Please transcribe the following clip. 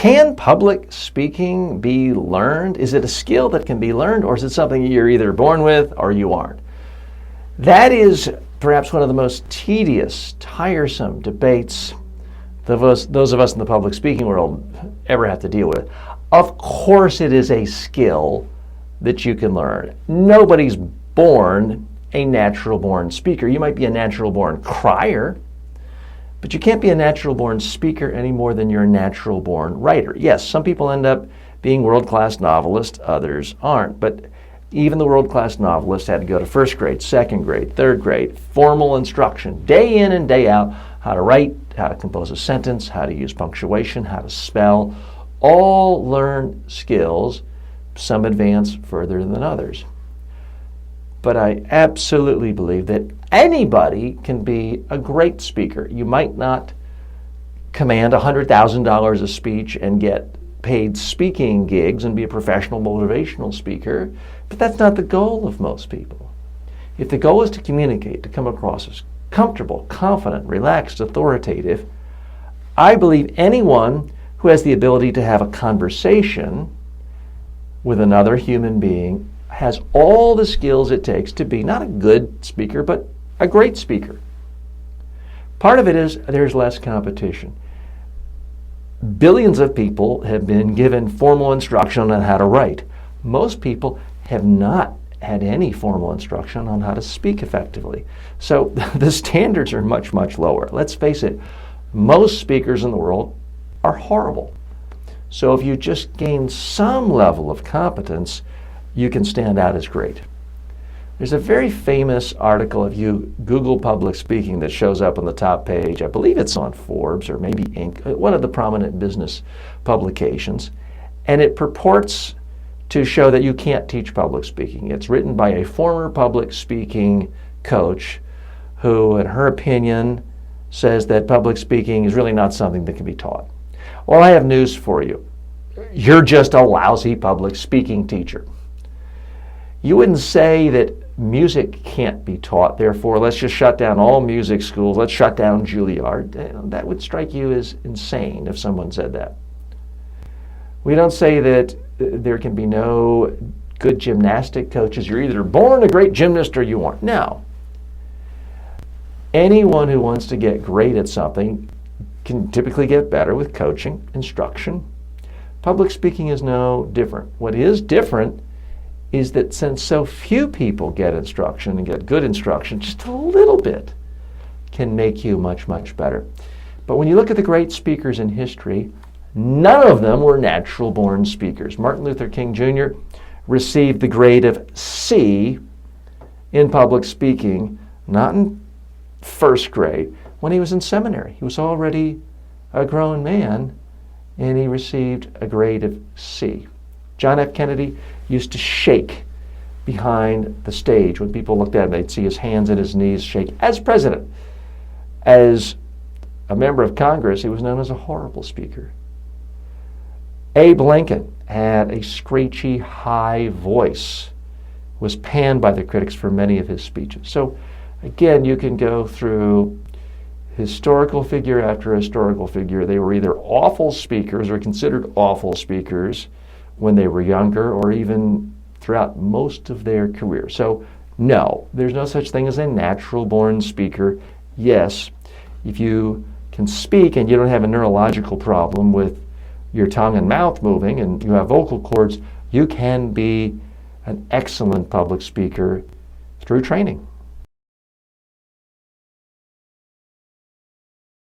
Can public speaking be learned? Is it a skill that can be learned, or is it something you're either born with or you aren't? That is perhaps one of the most tedious, tiresome debates those of us in the public speaking world ever have to deal with. Of course it is a skill that you can learn. Nobody's born a natural-born speaker. You might be a natural-born crier, but you can't be a natural-born speaker any more than you're a natural-born writer. Yes, some people end up being world-class novelists, others aren't. But even the world-class novelists had to go to first grade, second grade, third grade, formal instruction, day in and day out, how to write, how to compose a sentence, how to use punctuation, how to spell, all learn skills, some advance further than others. But I absolutely believe that anybody can be a great speaker. You might not command $100,000 a speech and get paid speaking gigs and be a professional motivational speaker, but that's not the goal of most people. If the goal is to communicate, to come across as comfortable, confident, relaxed, authoritative, I believe anyone who has the ability to have a conversation with another human being has all the skills it takes to be not a good speaker, but a great speaker. Part of it is there's less competition. Billions of people have been given formal instruction on how to write. Most people have not had any formal instruction on how to speak effectively. So the standards are much, much lower. Let's face it, most speakers in the world are horrible. So if you just gain some level of competence, you can stand out as great. There's a very famous article, if you Google public speaking, that shows up on the top page. I believe it's on Forbes or maybe Inc., one of the prominent business publications. And it purports to show that you can't teach public speaking. It's written by a former public speaking coach who, in her opinion, says that public speaking is really not something that can be taught. Well, I have news for you. You're just a lousy public speaking teacher. You wouldn't say that music can't be taught, therefore let's just shut down all music schools, let's shut down Juilliard. That would strike you as insane if someone said that. We don't say that there can be no good gymnastic coaches. You're either born a great gymnast or you aren't. No. Anyone who wants to get great at something can typically get better with coaching, instruction. Public speaking is no different. What is different is that since so few people get instruction and get good instruction, just a little bit can make you much, much better. But when you look at the great speakers in history, none of them were natural-born speakers. Martin Luther King Jr. received the grade of C in public speaking, not in first grade, when he was in seminary. He was already a grown man, and he received a grade of C. John F. Kennedy used to shake behind the stage. When people looked at him, they'd see his hands and his knees shake. As president, as a member of Congress, he was known as a horrible speaker. Abe Lincoln had a screechy, high voice, was panned by the critics for many of his speeches. So again, you can go through historical figure after historical figure. They were either awful speakers or considered awful speakers when they were younger or even throughout most of their career. So no, there's no such thing as a natural-born speaker. Yes, if you can speak and you don't have a neurological problem with your tongue and mouth moving and you have vocal cords, you can be an excellent public speaker through training.